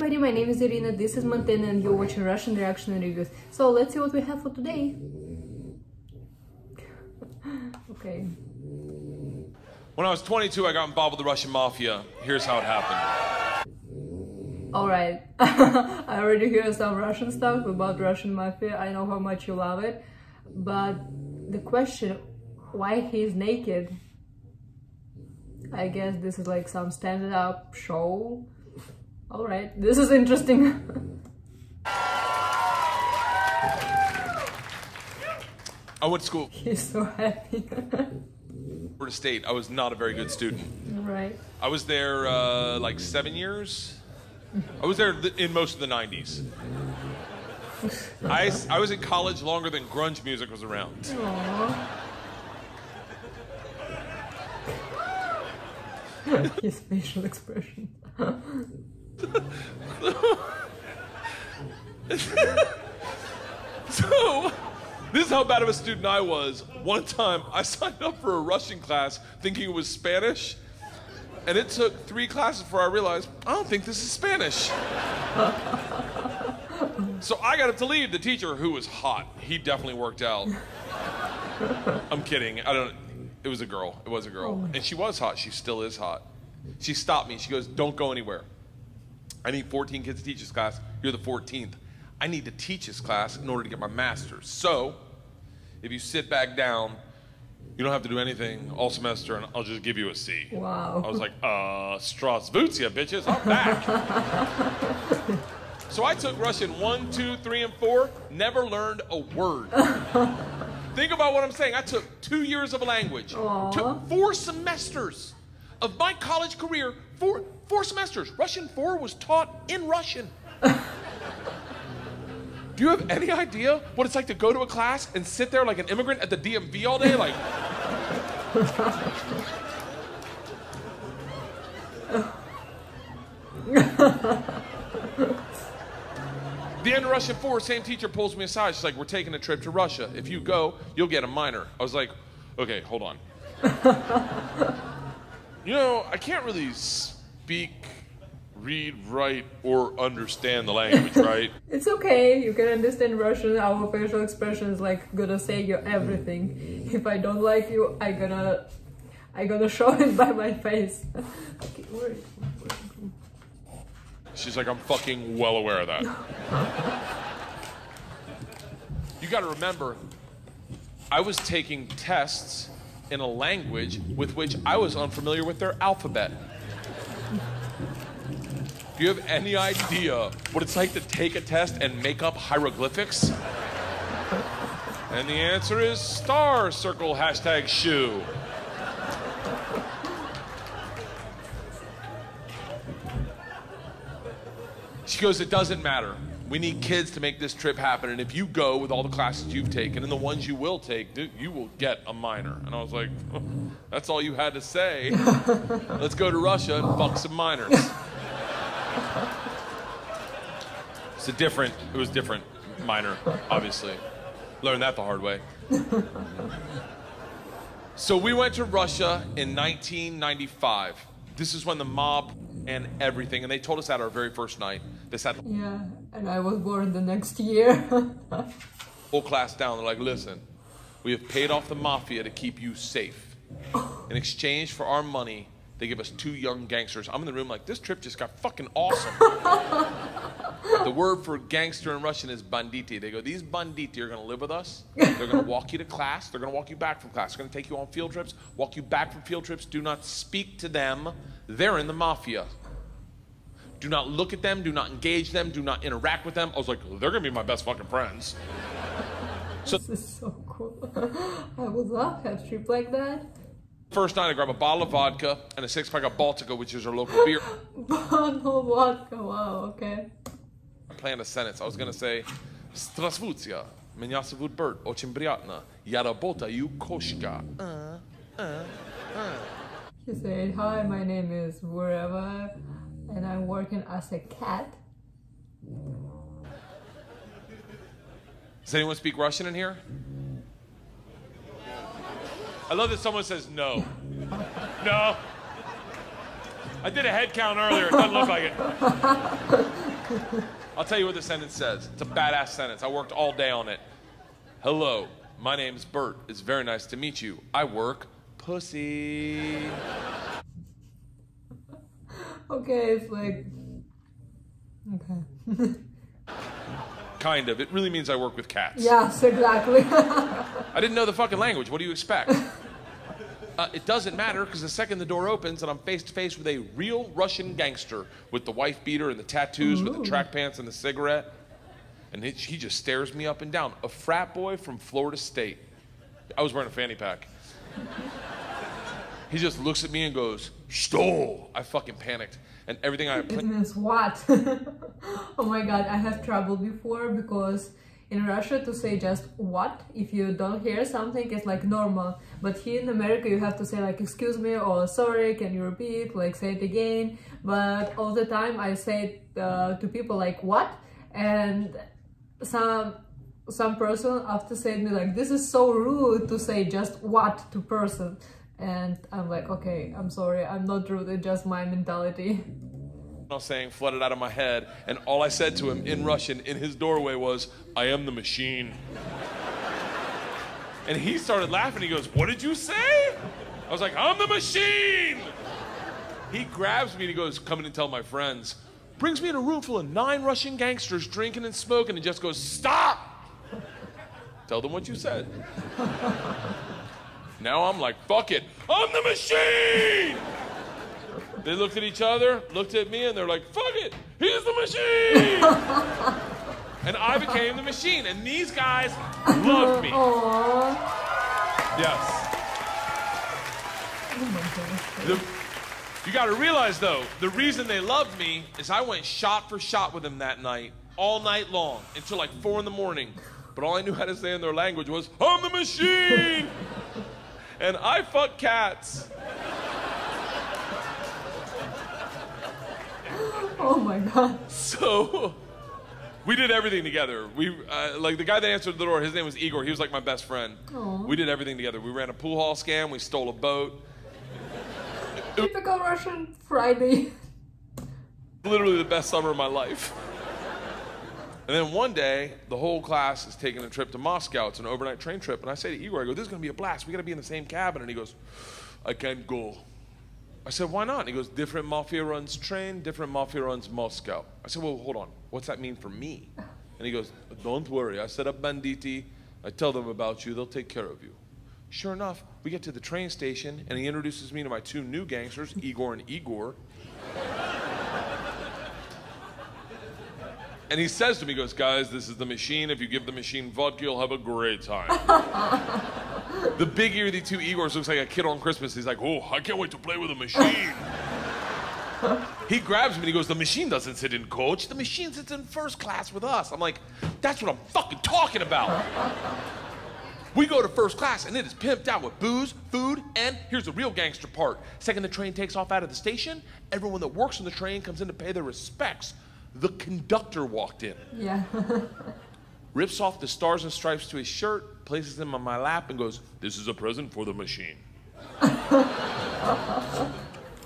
everybody, my name is Irina, this is Montana and you're watching Russian Reaction and Reviews. So let's see what we have for today. Okay. When I was 22, I got involved with the Russian Mafia. Here's how it happened. Alright, I already hear some Russian stuff about Russian Mafia. I know how much you love it. But the question, why he's naked? I guess this is like some stand-up show. Alright, this is interesting. I went to school. He's so happy. For the state, I was not a very good student. Right. I was there like 7 years. I was there in most of the 90s. I was in college longer than grunge music was around. Aww. His facial expression. So, this is how bad of a student I was. One time, I signed up for a Russian class thinking it was Spanish, and it took 3 classes before I realized, I don't think this is Spanish. So I got up to leave. The teacher, who was hot, he definitely worked out. I'm kidding. It was a girl. It was a girl. And she was hot. She still is hot. She stopped me. She goes, don't go anywhere. I need 14 kids to teach this class. You're the 14th. I need to teach this class in order to get my master's. So, if you sit back down, you don't have to do anything all semester, and I'll just give you a C. Wow. I was like, Strasvutia, bitches, I'm back. So I took Russian 1, 2, 3, and 4, never learned a word. Think about what I'm saying. I took 2 years of a language. Aww. Took 4 semesters of my college career. 4 semesters. Russian 4 was taught in Russian. Do you have any idea what it's like to go to a class and sit there like an immigrant at the DMV all day? Like, the end of Russian 4, same teacher pulls me aside. She's like, we're taking a trip to Russia. If you go, you'll get a minor. I was like, okay, hold on. You know, I can't really speak, read, write, or understand the language, right? It's okay, you can understand Russian. Our facial expression is like gonna say you everything. If I don't like you, I gonna show it by my face. Okay, where is it? She's like, I'm fucking well aware of that. You gotta remember, I was taking tests in a language with which I was unfamiliar with their alphabet. Do you have any idea what it's like to take a test and make up hieroglyphics? And the answer is star, circle, hashtag shoe. She goes, it doesn't matter. We need kids to make this trip happen. And if you go with all the classes you've taken and the ones you will take, you will get a minor. And I was like, oh, that's all you had to say. Let's go to Russia and fuck some minors. It was different minor, obviously. Learned that the hard way. So we went to Russia in 1995. This is when the mob and everything, and they told us that our very first night. They said, yeah, and I was born the next year. Whole class down, they're like, listen, we have paid off the Mafia to keep you safe. In exchange for our money, they give us 2 young gangsters. I'm in the room like, this trip just got fucking awesome. The word for gangster in Russian is banditi. They go, these banditi are gonna live with us. They're gonna walk you to class. They're gonna walk you back from class. They're gonna take you on field trips, walk you back from field trips. Do not speak to them. They're in the Mafia. Do not look at them. Do not engage them. Do not interact with them. I was like, they're gonna be my best fucking friends. So this is so cool. I would love to have a trip like that. First night, I grab a bottle of vodka and a 6-pack of Baltica, which is our local beer. Bottle of vodka, wow, okay. I planned a sentence. I was gonna say, Strasvutia, меня зовут Bert, очень приятно, я работаю кошка. He said, hi, my name is wherever, and I'm working as a cat. Does anyone speak Russian in here? I love that someone says no. No. I did a head count earlier. It doesn't look like it. I'll tell you what the sentence says. It's a badass sentence. I worked all day on it. Hello, my name's Bert. It's very nice to meet you. I work pussy. Okay, it's like... Okay. Kind of. It really means I work with cats. Yes, exactly. I didn't know the fucking language. What do you expect? It doesn't matter, because the second the door opens and I'm face to face with a real Russian gangster with the wife beater and the tattoos, with the track pants and the cigarette, and he just stares me up and down. A frat boy from Florida State. I was wearing a fanny pack. He just looks at me and goes, "Stole." I fucking panicked. And everything I... It means what? Oh my god, I have trouble before, because in Russia to say just what, if you don't hear something, it's like normal. But here in America you have to say like excuse me or sorry, can you repeat, like say it again. But all the time I say to people like what, and some person after said me like this is so rude to say just what to person. And I'm like, okay, I'm sorry, I'm not rude, it's just my mentality. I was saying flooded out of my head, and all I said to him in Russian in his doorway was, "I am the machine." And he started laughing. He goes, "What did you say?" I was like, "I'm the machine." He grabs me and he goes, "Come in and tell my friends." Brings me in a room full of 9 Russian gangsters drinking and smoking and just goes, "Stop! Tell them what you said." Now I'm like, fuck it, I'm the machine! They looked at each other, looked at me, and they're like, fuck it, he's the machine! And I became the machine, and these guys loved me. Aww. Yes. You gotta realize though, the reason they loved me is I went shot for shot with them that night, all night long, until like 4 in the morning. But all I knew how to say in their language was, "I'm the machine!" And I fuck cats. Oh my god. So we did everything together. We like the guy that answered the door, his name was Igor. He was like my best friend. Aww. We did everything together. We ran a pool hall scam. We stole a boat. Typical Russian Friday. Literally the best summer of my life. And then one day, the whole class is taking a trip to Moscow. It's an overnight train trip. And I say to Igor, I go, "This is going to be a blast. We got to be in the same cabin." And he goes, "I can't go." I said, "Why not?" And he goes, "Different mafia runs train, different mafia runs Moscow." I said, "Well, hold on. What's that mean for me?" And he goes, "Don't worry. I set up banditi. I tell them about you. They'll take care of you." Sure enough, we get to the train station, and he introduces me to my 2 new gangsters, Igor and Igor. And he says to me, he goes, "Guys, this is the machine. If you give the machine vodka, you'll have a great time." The big ear-y 2 Igors looks like a kid on Christmas. He's like, "Oh, I can't wait to play with a machine." He grabs me and he goes, "The machine doesn't sit in coach. The machine sits in first class with us." I'm like, "That's what I'm fucking talking about." We go to first class and it is pimped out with booze, food, and here's the real gangster part. Second the train takes off out of the station, everyone that works on the train comes in to pay their respects. The conductor walked in. Yeah. Rips off the stars and stripes to his shirt, places them on my lap, and goes, "This is a present for the machine."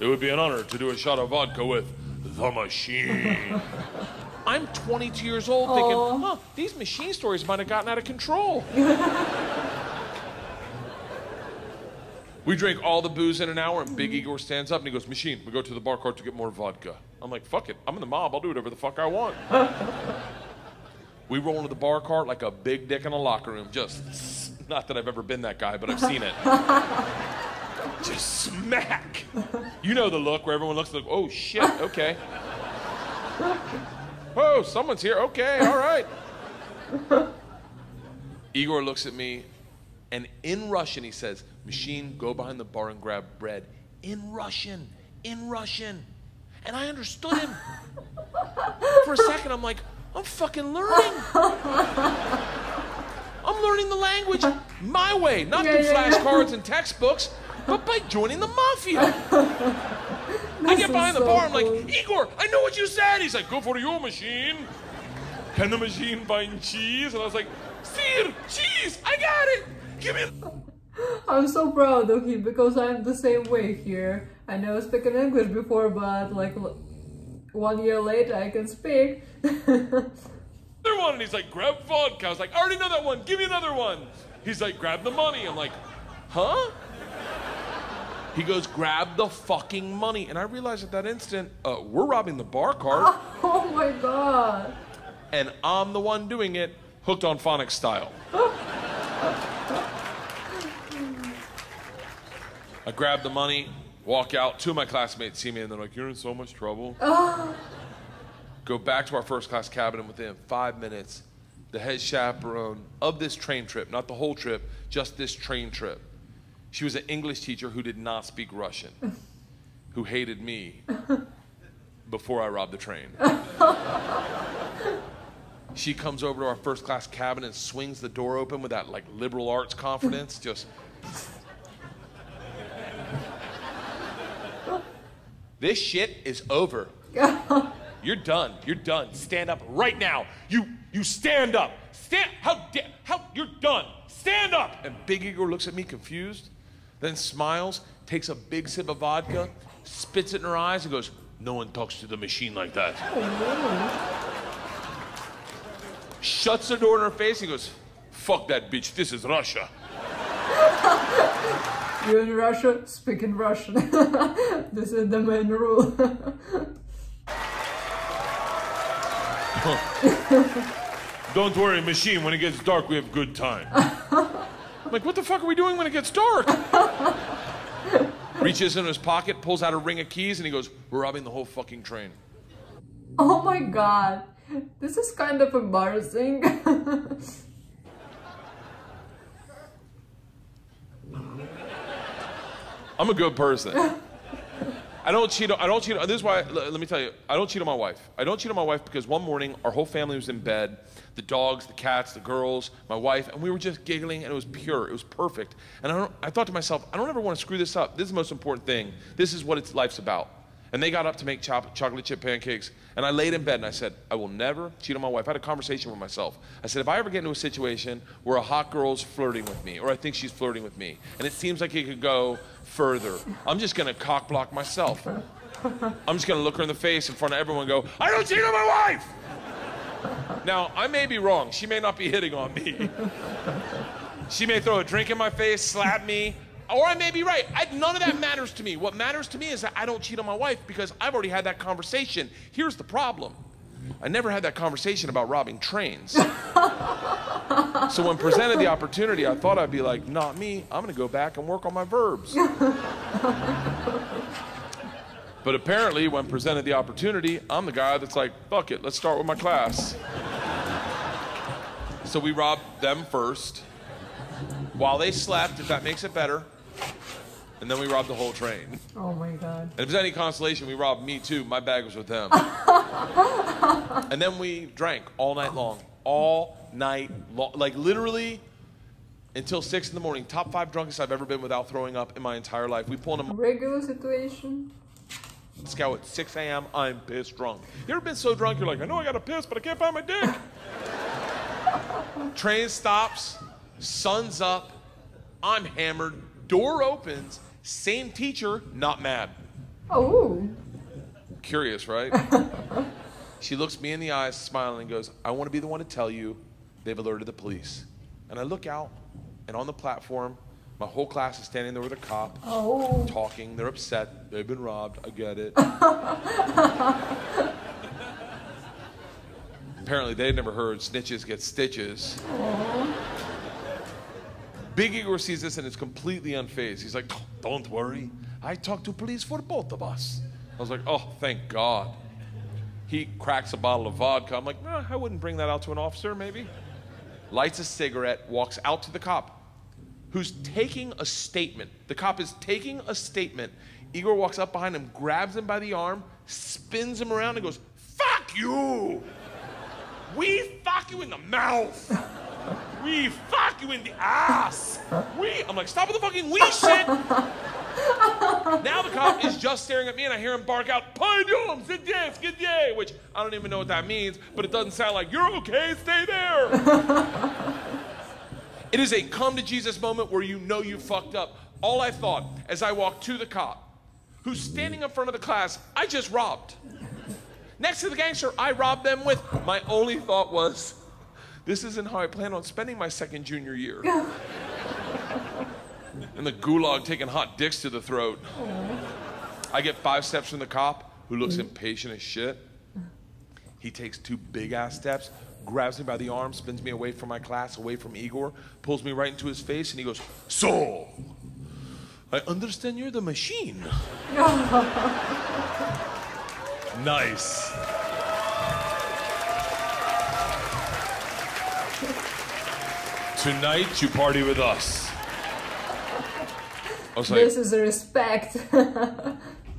It would be an honor to do a shot of vodka with the machine. I'm 22 years old thinking, these machine stories might have gotten out of control. We drink all the booze in an hour, and Big Igor stands up and he goes, "Machine, we go to the bar cart to get more vodka." I'm like, fuck it, I'm in the mob, I'll do whatever the fuck I want. We roll into the bar cart like a big dick in a locker room. Just, not that I've ever been that guy, but I've seen it. Just smack. You know the look where everyone looks like, "Oh shit, okay. Oh, someone's here, okay, all right." Igor looks at me, and in Russian he says, "Machine, go behind the bar and grab bread." In Russian, in Russian. And I understood him. For a second, I'm like, I'm fucking learning. I'm learning the language my way, not through flashcards and textbooks, but by joining the Mafia. I get behind the bar, I'm like, "Igor, I know what you said." He's like, "Go for your machine. Can the machine find cheese?" And I was like, "Sir, cheese, I got it. Give me." I'm so proud of him because I'm the same way here. I never spoken English before, but like 1 year later, I can speak. Another one, and he's like, grab vodka. I was like, I already know that one. Give me another one. He's like, grab the money. I'm like, huh? He goes, grab the fucking money. And I realized at that instant, we're robbing the bar cart. Oh my God. And I'm the one doing it, hooked on phonics style. I grab the money, walk out. 2 of my classmates see me and they're like, you're in so much trouble. Go back to our first class cabin, and within 5 minutes, the head chaperone of this train trip, not the whole trip, just this train trip. She was an English teacher who did not speak Russian, who hated me before I robbed the train. She comes over to our first class cabin and swings the door open with that like liberal arts confidence, just. This shit is over. You're done. You're done. Stand up right now. You stand up. How you're done. Stand up. And Big Igor looks at me confused, then smiles, takes a big sip of vodka, spits it in her eyes, and goes, no one talks to the machine like that. Shuts the door in her face and goes, fuck that bitch, this is Russia. You're in Russia, speak in Russian. This is the main rule. Don't worry, machine, when it gets dark, we have good time. I'm like, what the fuck are we doing when it gets dark? Reaches in his pocket, pulls out a ring of keys, and he goes, we're robbing the whole fucking train. Oh my God. This is kind of embarrassing. I'm a good person. I don't cheat. This is why, let me tell you, I don't cheat on my wife. I don't cheat on my wife because one morning, our whole family was in bed. The dogs, the cats, the girls, my wife, and we were just giggling, and it was pure. It was perfect. And I thought to myself, I don't ever want to screw this up. This is the most important thing. This is what life's about. And they got up to make chocolate chip pancakes, and I laid in bed and I said, I will never cheat on my wife. I had a conversation with myself. I said, if I ever get into a situation where a hot girl's flirting with me, or I think she's flirting with me, and it seems like it could go further, I'm just gonna cock block myself. I'm just gonna look her in the face in front of everyone and go, I don't cheat on my wife! Now, I may be wrong. She may not be hitting on me. She may throw a drink in my face, slap me, or I may be right. None of that matters to me. What matters to me is that I don't cheat on my wife because I've already had that conversation. Here's the problem. I never had that conversation about robbing trains. So when presented the opportunity, I thought I'd be like, not me. I'm going to go back and work on my verbs. But apparently, when presented the opportunity, I'm the guy that's like, fuck it, let's start with my class. So we robbed them first, while they slept, if that makes it better. And then we robbed the whole train. Oh my God. And if it's any consolation, we robbed me too. My bag was with them. And then we drank all night long. All night long. Like literally until 6 in the morning. Top 5 drunkest I've ever been without throwing up in my entire life. We pulled them. Regular situation. Scout at 6 a.m. I'm pissed drunk. You ever been so drunk you're like, I know I gotta piss, but I can't find my dick. Train stops. Sun's up. I'm hammered. Door opens. Same teacher, not mad. Oh. Curious, right? She looks me in the eyes, smiling, and goes, I want to be the one to tell you they've alerted the police. And I look out, and on the platform, my whole class is standing there with a cop, talking. They're upset. They've been robbed. I get it. Apparently, they'd never heard snitches get stitches. Aww. Big Igor sees this and is completely unfazed. He's like, oh, don't worry. I talked to police for both of us. I was like, oh, thank God. He cracks a bottle of vodka. I'm like, I wouldn't bring that out to an officer, maybe. Lights a cigarette, walks out to the cop, who's taking a statement. The cop is taking a statement. Igor walks up behind him, grabs him by the arm, spins him around and goes, fuck you! We fuck you in the mouth! We fuck you in the ass! I'm like, stop with the fucking we shit! Now the cop is just staring at me and I hear him bark out, Pardon, skidye, which I don't even know what that means, but it doesn't sound like, you're okay, stay there! It is a come to Jesus moment where you know you fucked up. All I thought as I walked to the cop, who's standing in front of the class I just robbed. next to the gangster I robbed them with. My only thought was, this isn't how I plan on spending my second junior year. In the gulag taking hot dicks to the throat. I get 5 steps from the cop, who looks impatient as shit. He takes 2 big-ass steps, grabs me by the arm, spins me away from my class, away from Igor, pulls me right into his face, and he goes, "So, I understand you're the machine." Nice. Tonight, you party with us. I was like, this is respect.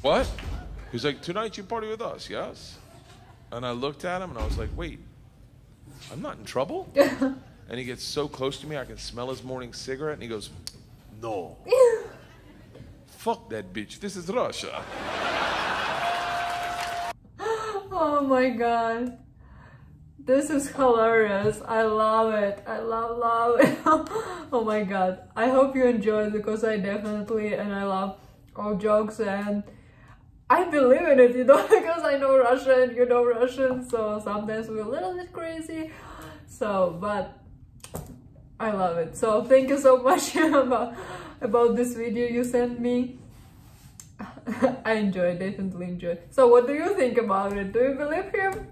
what? He's like, tonight you party with us, yes? And I looked at him and I was like, wait, I'm not in trouble? And he gets so close to me, I can smell his morning cigarette, and he goes, no. Fuck that bitch, this is Russia. Oh my god. This is hilarious. I love it. I love it. Oh my god. I hope you enjoyed, because I definitely, and I love all jokes, and I believe in it, you know, because I know Russian, you know Russian, so sometimes we're a little bit crazy. So, but I love it. So thank you so much about this video you sent me. I enjoyed, definitely enjoyed. So what do you think about it? Do you believe him?